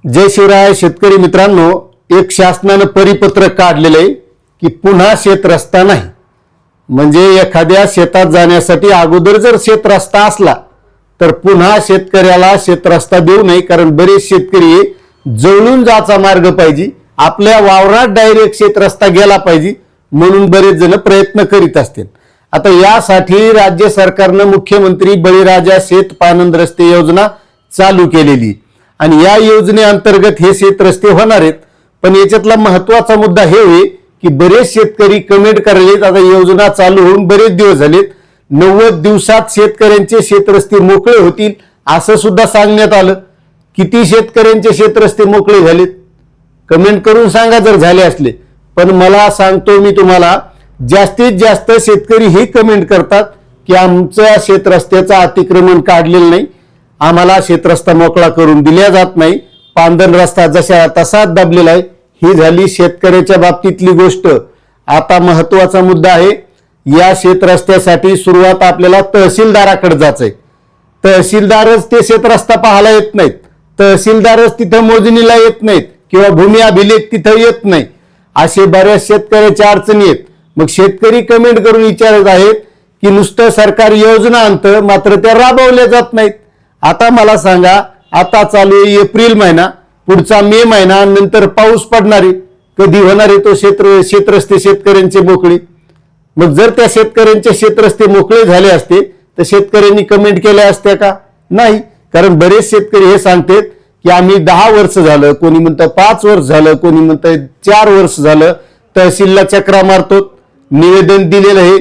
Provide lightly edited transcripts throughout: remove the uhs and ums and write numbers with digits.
जय शिवराय शेतकरी मित्रांनो, एक शासनाने परिपत्रक काढलेले आहे की पुन्हा शेत रस्ता नाही. म्हणजे एखाद्या शेतात जाण्यासाठी अगोदर जर शेत रस्ता असला तर पुन्हा शेतकऱ्याला शेत रस्ता देऊ नये. कारण बरेच शेतकरी जवळून जायचा मार्ग पाहिजे, आपल्या वावरात डायरेक्ट शेत रस्ता गेला पाहिजे म्हणून बरेच जण प्रयत्न करीत असतील. आता यासाठी राज्य सरकारने मुख्यमंत्री बळीराजा शेत पानंद रस्ते योजना चालू केलेली आणि या योजनेअंतर्गत हे शेत रस्ते होणार आहेत. पण याच्यातला महत्वाचा मुद्दा हे होईल की बरेच शेतकरी कमेंट करायलेत, आता योजना चालू होऊन बरेच दिवस झालेत, 90 दिवसात शेतकऱ्यांचे शेतरस्ते मोकळे होतील असं सुद्धा सांगण्यात आलं. किती शेतकऱ्यांचे शेतरस्ते मोकळे झालेत कमेंट करून सांगा जर झाले असले. पण मला सांगतो मी तुम्हाला, जास्तीत जास्त शेतकरी हे कमेंट करतात की आमच्या शेतरस्त्याचं अतिक्रमण काढलेलं नाही, आम्हाला शेतरस्ता मोकळा करून दिला जात नाही, पांदन रस्ता जसा तसाच दाबलेला आहे. ही झाली शेतकऱ्याच्या बाबतीतली गोष्ट. आता महत्वाचा मुद्दा आहे, या शेतरस्त्यासाठी सुरुवात आपल्याला तहसीलदाराकडे जायचंय. तहसीलदारच ते शेतरस्ता पाहायला येत नाहीत, तहसीलदारच तिथं मोजणीला येत नाहीत किंवा भूमी अभिलेख तिथं येत नाही. असे बऱ्याच शेतकऱ्याच्या अडचणी आहेत. मग शेतकरी कमेंट करून विचारत आहेत की नुसतं सरकार योजना आणतं मात्र त्या राबवल्या जात नाहीत. आता मला सांगा, आता चालू आहे एप्रिल महिना, पुढचा मे महिना, नंतर पाऊस पडणार आहे, कधी होणार आहे तो शेतरस्ते शेतकऱ्यांचे मोकळे? मग जर त्या शेतकऱ्यांचे शेतरस्ते मोकळे झाले असते तर शेतकऱ्यांनी कमेंट केल्या असत्या का? नाही. कारण बरेच शेतकरी हे सांगतात की आम्ही 10 वर्ष झालं, कोणी म्हणतं 5 वर्ष झालं, कोणी म्हणतं 4 वर्ष झालं तहसीलला चक्रा मारतो, निवेदन दिलेलं आहे.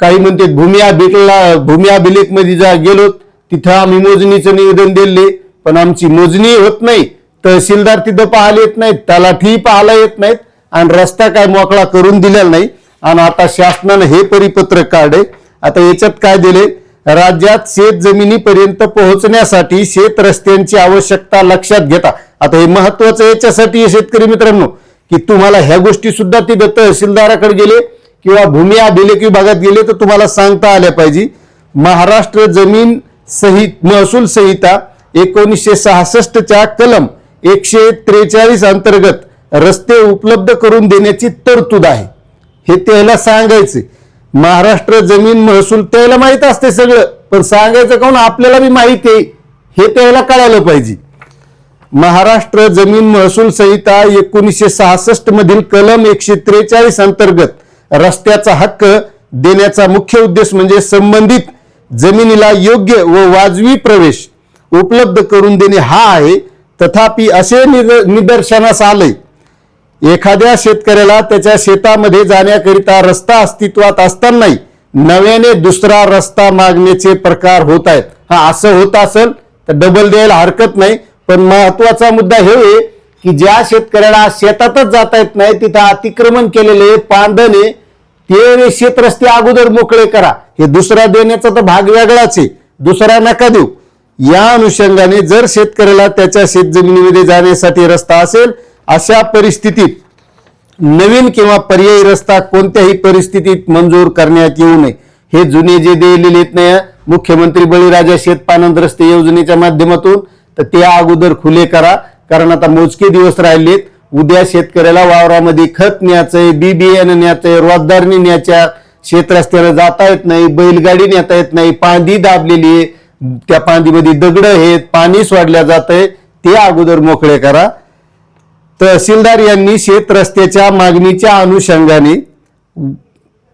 काही म्हणतात भूमी अभिलेख मध्ये गेलो तिथं आम्ही मोजणीचं निवेदन दिले पण आमची मोजणी होत नाही, तहसीलदार तिथं पाहायला येत नाहीत, तलाठी पाहायला येत नाहीत आणि रस्ता काय मोकळा करून दिलेला नाही. आणि आता शासनानं हे परिपत्रक काढे. आता याच्यात काय दिले, राज्यात शेत जमिनीपर्यंत पोहोचण्यासाठी शेत रस्त्यांची आवश्यकता लक्षात घेता. आता हे महत्वाचं याच्यासाठी शेतकरी मित्रांनो की तुम्हाला ह्या गोष्टी सुद्धा तिथं तहसीलदाराकडे गेले किंवा भूमी अभिलेख विभागात गेले तर तुम्हाला सांगता आल्या पाहिजे. महाराष्ट्र जमीन महसूल संहिता 1966च्या कलम 143 अंतर्गत रस्ते उपलब्ध करून देण्याची तरतूद आहे. हे त्याला सांगायचे. महाराष्ट्र जमीन महसूल त्याला माहित असते सगळं, पण सांगायचं कोण? आपल्याला बी माहिती आहे, हे त्याला कळायला पाहिजे. महाराष्ट्र जमीन महसूल संहिता 1966 मधील कलम 143 अंतर्गत रस्त्याचा हक्क देण्याचा मुख्य उद्देश म्हणजे संबंधित जमिनीला योग्य व वाजवी प्रवेश उपलब्ध करून देणे हा आहे. तथापि असे निदर्शनास आले, एखाद्या शेतकऱ्याला त्याच्या शेतामध्ये जाण्याकरिता रस्ता अस्तित्वात असतानाही नव्याने दुसरा रस्ता मागण्याचे प्रकार होत आहेत. हा असं होत असेल तर डबल द्यायला हरकत नाही. पण महत्वाचा मुद्दा हे आहे की ज्या शेतकऱ्याला शेतातच जाता येत नाही, तिथं अतिक्रमण केलेले पांदने ते शेतरस्ते अगोदर मोकळे करा. हे दुसरा देण्याचा तर भाग वेगळाच आहे, दुसरा नका देऊ. या अनुषंगाने जर शेतकऱ्याला त्याच्या शेतजमिनीमध्ये जाण्यासाठी रस्ता असेल, अशा परिस्थितीत नवीन किंवा पर्यायी रस्ता कोणत्याही परिस्थितीत मंजूर करण्यात येऊ नये. हे जुने जे दिलेले आहेत ना मुख्यमंत्री बळीराजा शेत पानंद रस्ते योजनेच्या माध्यमातून, तर ते अगोदर खुले करा. कारण आता मोजके दिवस राहिलेत. उद्या शेतकऱ्याला वावरामध्ये खत न्यायचंय, बी बियाणं न्यायचंय, रोजदारनी न्यायच्या, शेतरस्त्याला जाता येत नाही, बैलगाडी नेता येत नाही, पांदी दाबलेली आहे, त्या पांदीमध्ये दगड आहेत, पाणी सोडल्या जातंय, ते अगोदर मोकळे करा. तहसीलदार यांनी शेत रस्त्याच्या मागणीच्या अनुषंगाने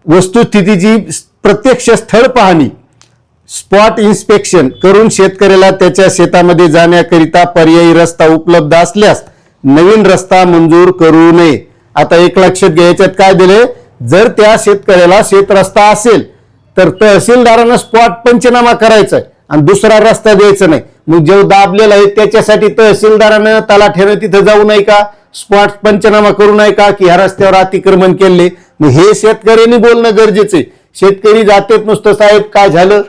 वस्तुस्थितीची प्रत्यक्ष स्थळ पाहणी स्पॉट इन्स्पेक्शन करून शेतकऱ्याला त्याच्या शेतामध्ये जाण्याकरिता पर्यायी रस्ता उपलब्ध असल्यास नवीन रस्ता मंजूर करू नये. आता एक लक्षात घ्यायच्यात काय दिले, जर त्या शेतकऱ्याला शेत रस्ता असेल तर तहसीलदारांना स्पॉट पंचनामा करायचा आहे आणि दुसरा रस्ता द्यायचा नाही. मग जो दाबलेला आहे त्याच्यासाठी तहसीलदारानं तलाठ्यानं तिथं जाऊ नये का, स्पॉट पंचनामा करू नये का की ह्या रस्त्यावर अतिक्रमण केले? मग हे शेतकऱ्यांनी बोलणं गरजेचं आहे. शेतकरी जातेत नुसतं साहेब काय झालं,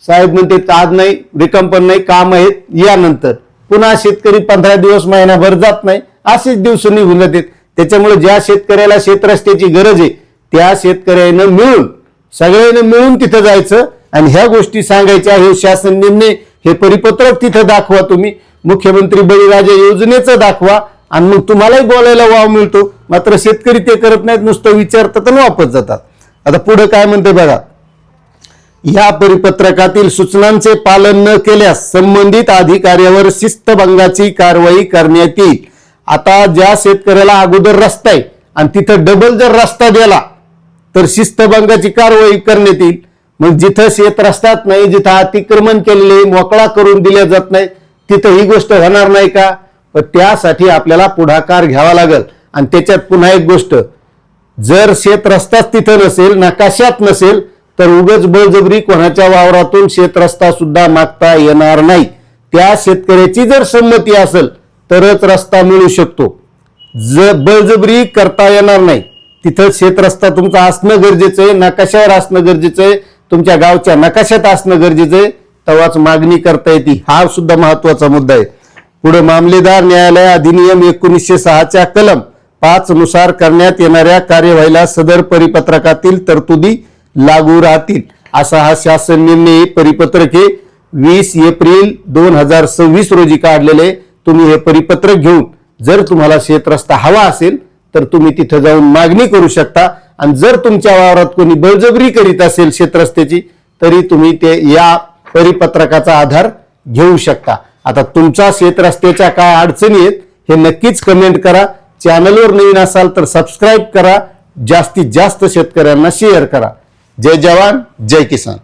साहेब म्हणते आज नाही, रिकाम पण नाही, काम आहेत यानंतर पुन्हा शेतकरी 15 दिवस महिनाभर जात नाही, असेच दिवस निघून जातात. त्याच्यामुळे ज्या शेतकऱ्याला शेतरस्त्याची गरज आहे त्या शेतकऱ्यानं मिळून सगळ्यांनी मिळून तिथं जायचं आणि ह्या गोष्टी सांगायच्या. हे शासन निर्णय, हे परिपत्रक तिथं दाखवा तुम्ही. मुख्यमंत्री बळीराजा योजनेचं दाखवा आणि मग तुम्हालाही बोलायला वाव मिळतो. मात्र शेतकरी ते करत नाहीत, नुसतं विचारतात आणि वापस जातात. आता पुढे काय म्हणते बघा, या परिपत्रकातील सूचनांचे पालन न केल्यास संबंधित अधिकाऱ्यावर शिस्तभंगाची कारवाई करण्यात येईल. आता ज्या शेतकऱ्याला अगोदर रस्ता आहे आणि तिथं डबल जर रस्ता दिला तर शिस्तभंगाची कारवाई करण्यात येईल. मग जिथं शेत रस्ताच नाही, जिथं अतिक्रमण केलेले मोकळा करून दिल्या जात नाही, तिथं ही गोष्ट होणार नाही का? पण त्यासाठी आपल्याला पुढाकार घ्यावा लागेल. आणि त्याच्यात पुन्हा एक गोष्ट, जर शेत रस्ताच तिथं नसेल, नकाशात नसेल, तर उगाच बळजबरी कोणाच्या वावरातून शेत रस्ता सुद्धा मागता येणार नाही. त्या शेतकऱ्याची जर संमती असेल तरच रस्ता मिळू शकतो. जर बळजबरी करता येणार नाही. तिथं शेत रस्ता तुमचा असणं गरजेचं आहे, नकाशावर असणं गरजेचं आहे, तुमच्या गावच्या नकाशात असणं गरजेचं आहे, तेव्हाच मागणी करता येते. हा सुद्धा महत्वाचा मुद्दा आहे. पुढे मामलेदार न्यायालय अधिनियम 1906च्या कलम 5 नुसार करण्यात येणाऱ्या कार्यवाहीला सदर परिपत्रकातील तरतुदी लागू राहतील, असा हा शासन निर्णय परिपत्रक 20 एप्रिल 2026 रोजी काढलेले. तुम्ही हे परिपत्रक घेऊन जर तुम्हाला शेत रस्ता हवा असेल तर तुम्ही तिथे जाऊन मागणी करू शकता. आणि जर तुमच्या वावरात कोणी बळजबरी करीत असेल शेत रस्त्याची, तरी तुम्ही ते या परिपत्रकाचा आधार घेऊ शकता. आता तुमच्या शेत रस्त्याच्या काय अडचणी आहेत हे नक्कीच कमेंट करा. चॅनलवर नवीन असाल तर सबस्क्राईब करा. जास्तीत जास्त शेतकऱ्यांना शेअर करा. जय जवान जय किसान.